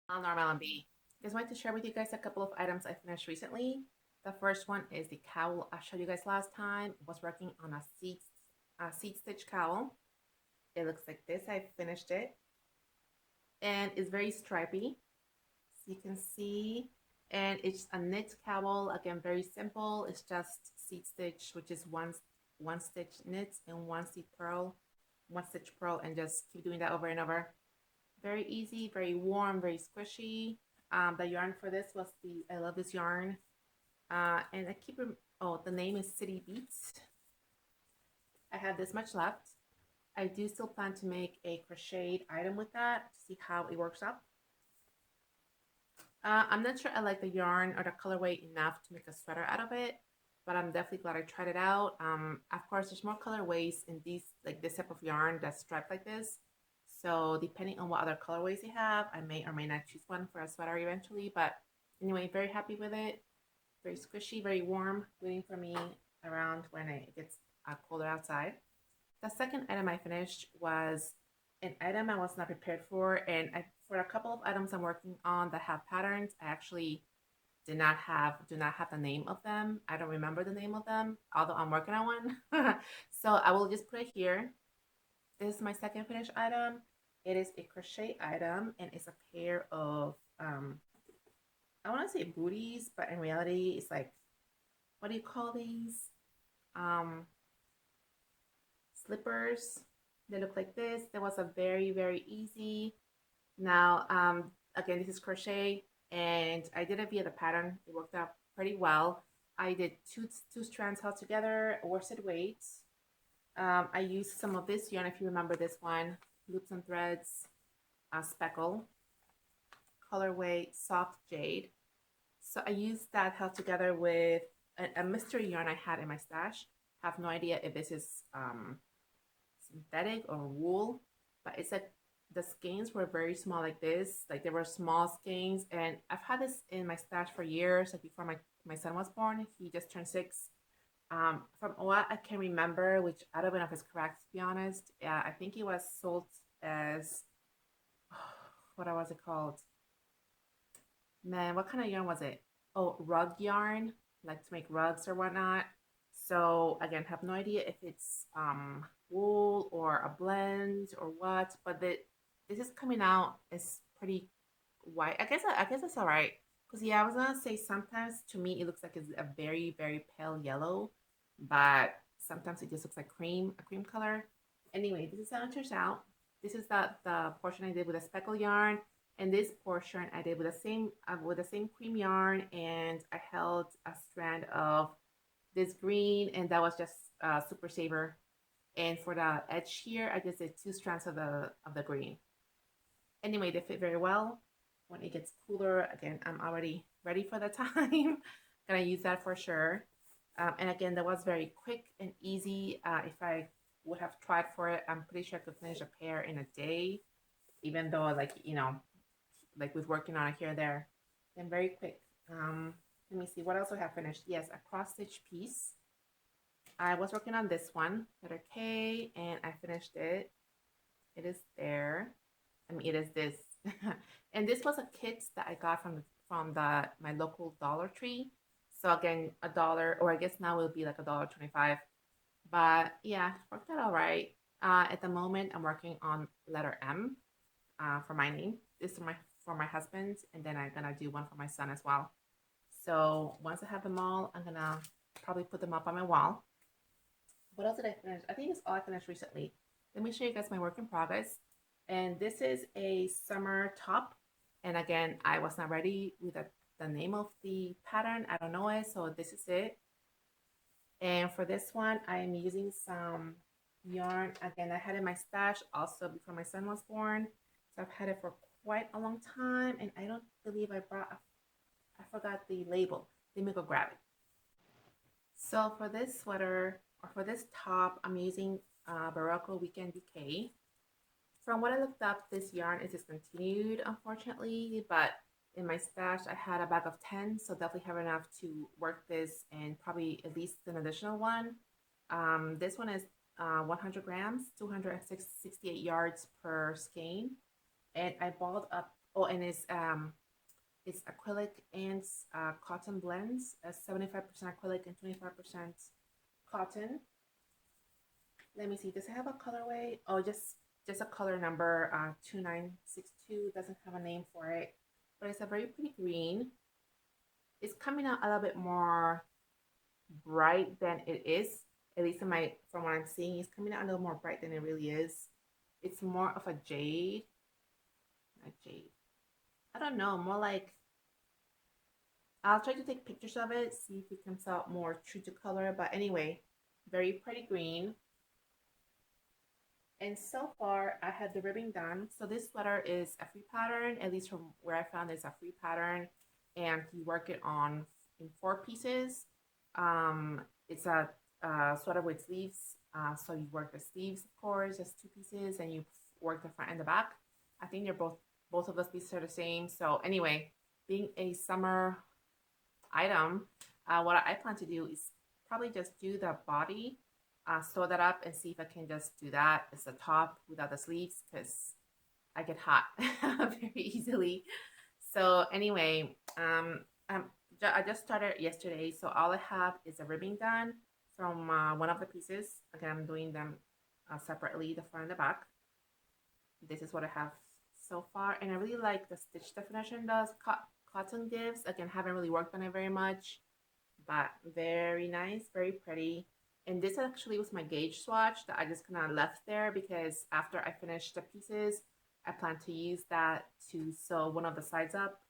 Malon B. Just wanted to share with you guys a couple of items I finished recently. The first one is the cowl I showed you guys last time. I was working on a seat stitch cowl. It looks like this. I finished it, and it's very stripy, so you can see. And it's a knit cowl. Again, very simple. It's just seat stitch, which is one stitch knit and one stitch purl, and just keep doing that over and over. Very easy, very warm, very squishy. The yarn for this was I love this yarn. And the name is City Beats. I have this much left. I do still plan to make a crocheted item with that to see how it works out. I'm not sure I like the yarn or the colorway enough to make a sweater out of it, but I'm definitely glad I tried it out. Of course, there's more colorways in this type of yarn that's striped like this. So depending on what other colorways they have, I may or may not choose one for a sweater eventually. But anyway, very happy with it. Very squishy, very warm, waiting for me around when it gets colder outside. The second item I finished was an item I was not prepared for, and for a couple of items I'm working on that have patterns, I actually do not have the name of them. I don't remember the name of them, although I'm working on one. So I will just put it here. This is my second finished item. It is a crochet item, and it's a pair of I want to say booties, but in reality, it's like, what do you call these? Um, Slippers. They look like this. That was a very easy. Now, again, this is crochet, and I did it via the pattern. It worked out pretty well. I did two strands held together, worsted weights. I used some of this yarn, if you remember this one, loops and threads, speckle, colorway, soft jade. So I used that held together with a mystery yarn I had in my stash. Have no idea if this is synthetic or wool, but it's like the skeins were very small like this. Like they were small skeins, and I've had this in my stash for years, like before my son was born. He just turned 6. From what I can remember, which I don't know if it's correct to be honest, I think it was sold as what was it called? Man, what kind of yarn was it? Oh, rug yarn, like to make rugs or whatnot. So again, have no idea if it's wool or a blend or what, but this is coming out as pretty white. I guess that's all right. Cause yeah, I was gonna say sometimes to me it looks like it's a very pale yellow, but sometimes it just looks like a cream color. Anyway, this is how it turns out. This is the portion I did with a speckle yarn, and this portion I did with the same cream yarn, and I held a strand of this green, and that was just super saver. And for the edge here, I just did 2 strands of the green. Anyway, they fit very well. When it gets cooler, again, I'm already ready for the time. Gonna use that for sure. And again, that was very quick and easy. If I would have tried for it, I'm pretty sure I could finish a pair in a day, even though, like, like with working on it here and there. Then very quick. Let me see what else I have finished. Yes, a cross stitch piece. I was working on this one, letter K, and I finished it. It is there. I mean, it is this. And this was a kit that I got from my local Dollar Tree. So again, $1, or I guess now it will be like $1.25. But yeah, worked out all right. At the moment, I'm working on letter M for my name. This is for my husband, and then I'm gonna do one for my son as well. So once I have them all, I'm gonna probably put them up on my wall. What else did I finish? I think it's all I finished recently. Let me show you guys my work in progress. And this is a summer top. And again, I was not ready with the name of the pattern. I don't know it, so this is it. And for this one, I'm using some yarn. Again, I had it in my stash also before my son was born. So I've had it for quite a long time. And I don't believe I forgot the label. Let me go grab it. So for this sweater, or for this top, I'm using Barocco Weekend Decay. From what I looked up, this yarn is discontinued, unfortunately, but in my stash, I had a bag of 10, so definitely have enough to work this and probably at least an additional one. This one is 100 grams, 268 yards per skein, and I balled up Oh, and it's acrylic and cotton blends, 75% acrylic and 25% cotton. Let me see. Does it have a colorway? Oh, just a color number 2962. Doesn't have a name for it, but it's a very pretty green. It's coming out a little bit more bright than it is. At least in my from what I'm seeing, it's coming out a little more bright than it really is. It's more of a jade, not jade. I don't know, more like I'll try to take pictures of it, see if it comes out more true to color. But anyway, very pretty green. And so far, I had the ribbing done. So this sweater is a free pattern, at least from where I found it's a free pattern. And you work it on in 4 pieces. It's a sweater with sleeves. So you work the sleeves, of course, just 2 pieces, and you work the front and the back. I think they're both of those pieces are the same. So anyway, being a summer item, what I plan to do is probably just do the body, sew that up and see if I can just do that as the top without the sleeves because I get hot very easily. So anyway, I just started yesterday, so all I have is a ribbing done from one of the pieces. Again, I'm doing them separately, the front and the back. This is what I have so far, and I really like the stitch definition those cotton gives. Again, haven't really worked on it very much, but very nice, very pretty. And this actually was my gauge swatch that I just kind of left there because after I finished the pieces, I plan to use that to sew one of the sides up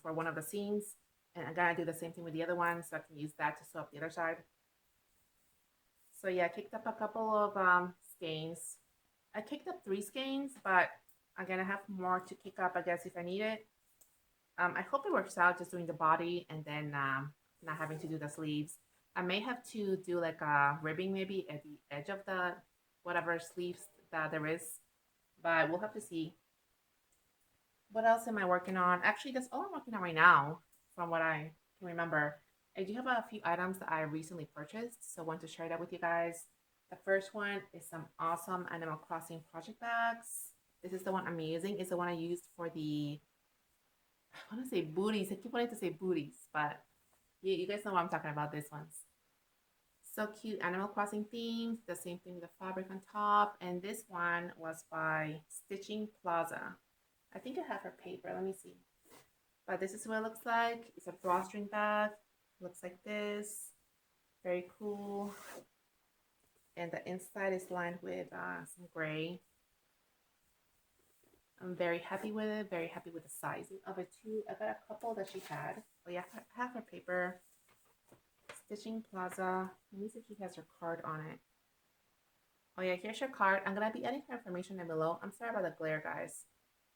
for one of the seams. And I'm gonna do the same thing with the other one, so I can use that to sew up the other side. So yeah, I kicked up a couple of skeins. I kicked up 3 skeins, but again, I have more to kick up, I guess, if I need it. I hope it works out just doing the body and then not having to do the sleeves. I may have to do like a ribbing maybe at the edge of the whatever sleeves that there is, but we'll have to see. What else am I working on? Actually, that's all I'm working on right now from what I can remember. I do have a few items that I recently purchased, so I want to share that with you guys. The first one is some awesome Animal Crossing project bags. This is the one I'm using. It's the one I used for the, I want to say booties. I keep wanting to say booties, but you guys know what I'm talking about. This one's so cute. Animal Crossing themes. The same thing with the fabric on top. And this one was by Stitching Plaza. I think I have her paper. Let me see. But this is what it looks like. It's a drawstring bag. Looks like this. Very cool. And the inside is lined with some gray. I'm very happy with it. Very happy with the sizing of it too. I got a couple that she had. Oh yeah, I have her paper. Stitching Plaza. Let me see if she has her card on it. Oh yeah, here's her card. I'm gonna be adding her information down below. I'm sorry about the glare, guys.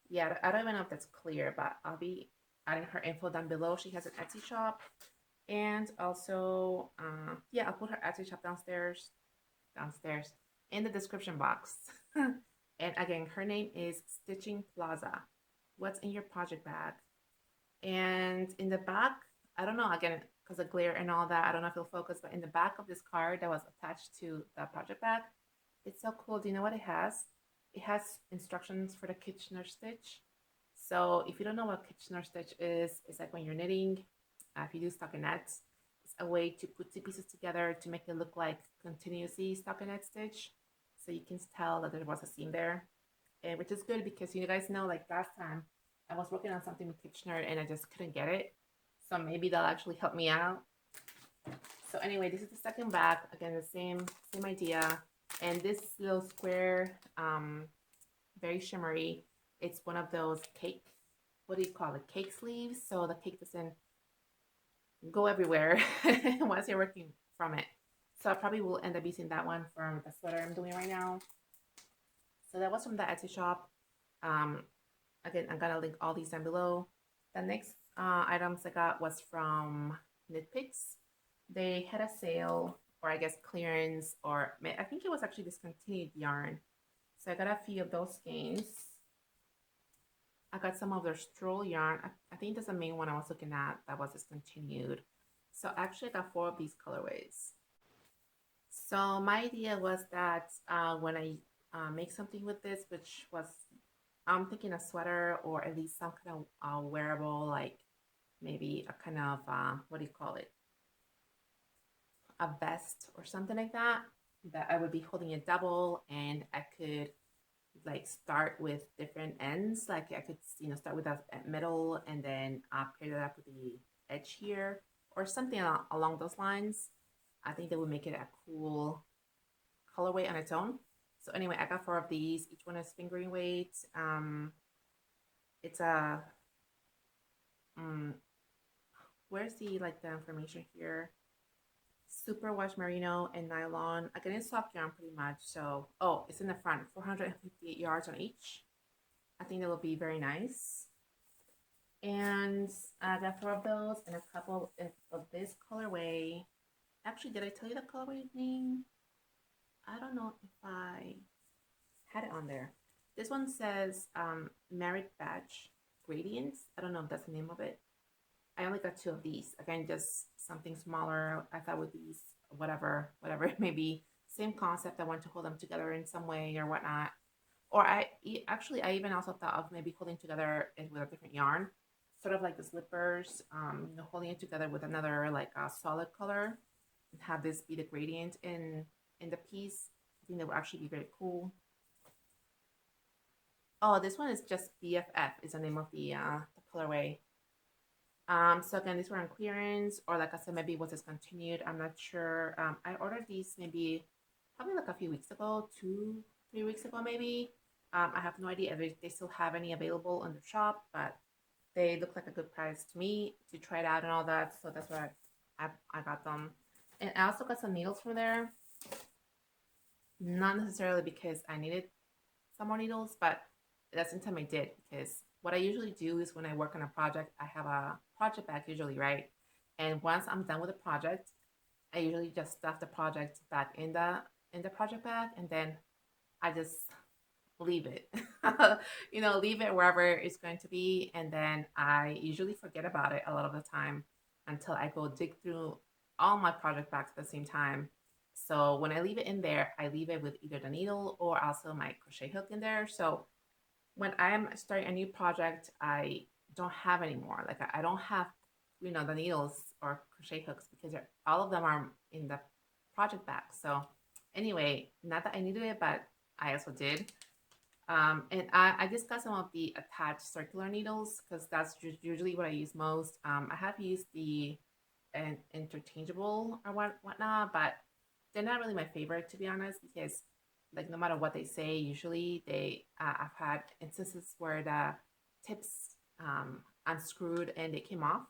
Yeah, I don't even know if that's clear, but I'll be adding her info down below. She has an Etsy shop, and also, yeah, I'll put her Etsy shop downstairs in the description box. And again, her name is Stitching Plaza. What's in your project bag? And in the back, I don't know, again, because of glare and all that, I don't know if it'll focus, but in the back of this card that was attached to the project bag, it's so cool. Do you know what it has? It has instructions for the Kitchener stitch. So if you don't know what Kitchener stitch is, it's like when you're knitting, if you do stockinette, it's a way to put 2 pieces together to make it look like continuously stockinette stitch. So you can tell that there was a seam there, and which is good because you guys know, like last time, I was working on something with Kitchener and I just couldn't get it. So maybe that'll actually help me out. So anyway, this is the second bag. Again, the same idea. And this little square, very shimmery. It's one of those cake, what do you call it? Cake sleeves. So the cake doesn't go everywhere once you're working from it. So I probably will end up using that one from the sweater I'm doing right now. So that was from the Etsy shop. Again, I'm gonna link all these down below. The next items I got was from Knit Picks. They had a sale, or I guess clearance, or I think it was actually discontinued yarn. So I got a few of those skeins. I got some of their stroll yarn. I think that's the main one I was looking at that was discontinued. So actually I got 4 of these colorways. So my idea was that when I make something with this, which was I'm thinking a sweater or at least some kind of wearable, like maybe a kind of, what do you call it? A vest or something like that. That I would be holding it double and I could like start with different ends. Like I could, start with a middle and then pair that up with the edge here or something along those lines. I think that would make it a cool colorway on its own. So anyway, I got 4 of these. Each one is fingering weight. It's a where's the like the information here? Super wash merino and nylon. Again, it's soft yarn pretty much. So oh, it's in the front. 458 yards on each. I think that will be very nice. And I got 4 of those and a couple of this colorway. Actually, did I tell you the colorway name? I don't know if I had it on there. This one says Merit Badge Gradients. I don't know if that's the name of it. I only got 2 of these. Again, just something smaller. I thought with these, whatever it may be, same concept. I want to hold them together in some way or whatnot. Or I even also thought of maybe holding together it with a different yarn, sort of like the slippers, holding it together with another like a solid color and have this be the gradient in the piece. I think that would actually be very cool. Oh, this one is just BFF is the name of the colorway. So again, these were on clearance, or like I said, maybe it was discontinued. I'm not sure. I ordered these maybe probably like a few weeks ago, 2, 3 weeks ago, maybe. I have no idea if they still have any available in the shop, but they look like a good price to me to try it out and all that. So that's why I got them. And I also got some needles from there. Not necessarily because I needed some more needles, but at the same time I did, because what I usually do is when I work on a project, I have a project bag usually, right? And once I'm done with the project, I usually just stuff the project back in the project bag, and then I just leave it. Leave it wherever it's going to be, and then I usually forget about it a lot of the time until I go dig through all my project bags at the same time. So when I leave it in there, I leave it with either the needle or also my crochet hook in there. So when I'm starting a new project, I don't have anymore. Like I don't have, the needles or crochet hooks because all of them are in the project bag. So anyway, not that I needed it, but I also did. And I just got some of the attached circular needles because that's usually what I use most. I have used the interchangeable or whatnot, but they're not really my favorite to be honest, because like no matter what they say, usually I've had instances where the tips unscrewed and they came off,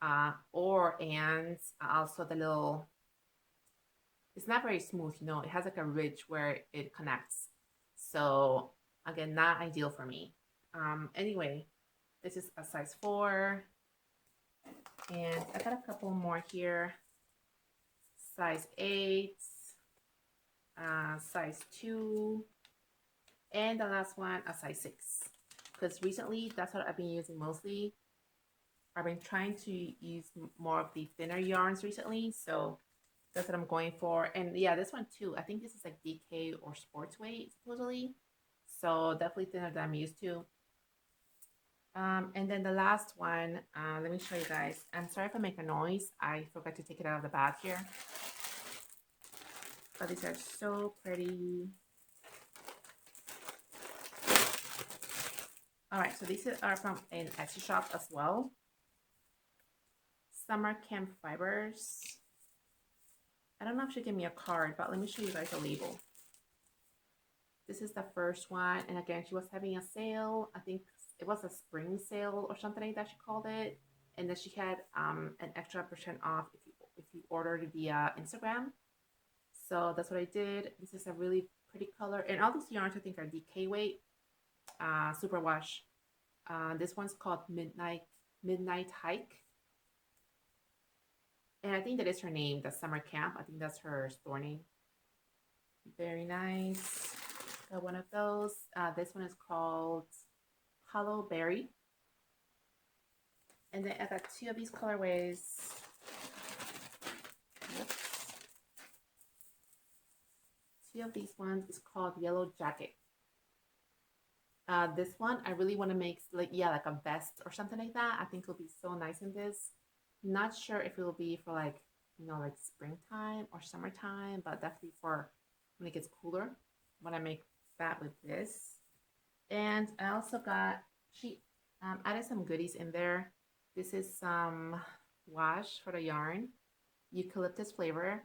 and also the little, it's not very smooth, it has like a ridge where it connects. So again, not ideal for me. Anyway, this is a size 4, and I got a couple more here. Size 8, size 2, and the last one, a size 6. Because recently, that's what I've been using mostly. I've been trying to use more of the thinner yarns recently, so that's what I'm going for. And yeah, this one too, I think this is like DK or sports weight, supposedly. So definitely thinner than I'm used to. And then the last one, let me show you guys. I'm sorry if I make a noise. I forgot to take it out of the bag here. But these are so pretty. All right, so these are from an Etsy shop as well. Summer Camp Fibers. I don't know if she gave me a card, but let me show you guys the label. This is the first one, and again, she was having a sale. I think it was a spring sale or something like that she called it, and then she had an extra % off if you ordered via Instagram. So that's what I did. This is a really pretty color, and all these yarns I think are DK weight, superwash. This one's called Midnight Hike, and I think that is her name, the Summer Camp. I think that's her store name. Very nice. Got one of those. This one is called Hollow Berry. And then I got 2 of these colorways. Oops. 2 of these ones is called Yellow Jacket. This one, I really want to make like, yeah, like a vest or something like that. I think it'll be so nice in this. Not sure if it will be for like, like springtime or summertime, but definitely for when it gets cooler, when I make that with this. And I also got, she added some goodies in there. This is some wash for the yarn, eucalyptus flavor.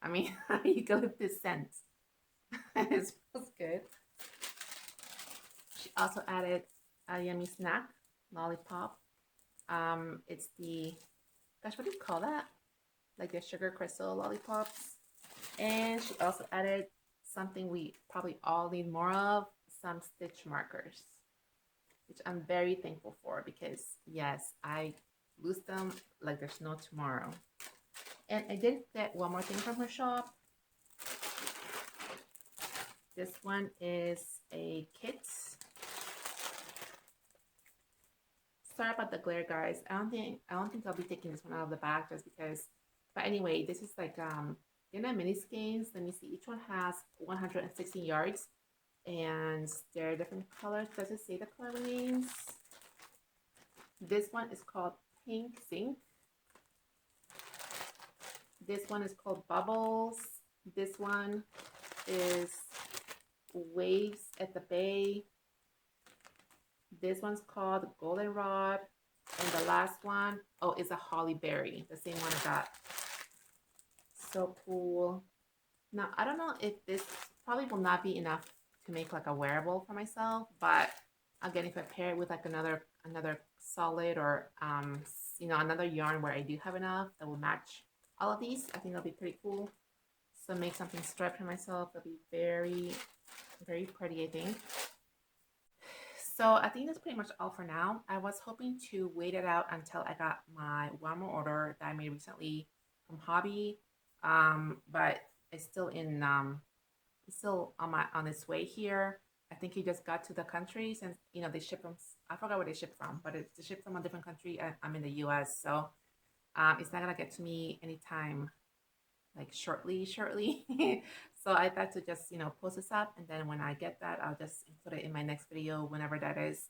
I mean, eucalyptus scent. It smells good. She also added a yummy snack, lollipop. It's the, gosh, what do you call that? Like the sugar crystal lollipops. And she also added something we probably all need more of, some stitch markers, which I'm very thankful for because yes, I lose them like there's no tomorrow. And I did get one more thing from her shop. This one is a kit. Sorry about the glare, guys. I don't think I'll be taking this one out of the bag just because. But anyway, this is like in a mini skeins. Let me see. Each one has 116 yards, and they're different colors. Does it say the color names? This one is called Pink Zinc. This one is called Bubbles. This one is Waves at the Bay. This one's called Goldenrod. And the last one, oh, is a Holly Berry. The same one I got. So cool. Now, I don't know if this probably will not be enough to make like a wearable for myself. But again, if I pair it with like another solid or, another yarn where I do have enough that will match all of these, I think that'll be pretty cool. So make something striped for myself. That'll be very, very pretty, I think. So I think that's pretty much all for now. I was hoping to wait it out until I got my one more order that I made recently from Hobby, but it's still it's still on its way here. I think he just got to the country since they ship from. I forgot where they ship from, but it's shipped from a different country. I'm in the U.S., so it's not gonna get to me anytime like shortly. So I thought to just post this up, and then when I get that, I'll just include it in my next video whenever that is.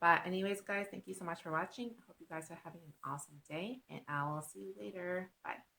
But anyways, guys, thank you so much for watching. I hope you guys are having an awesome day, and I will see you later. Bye.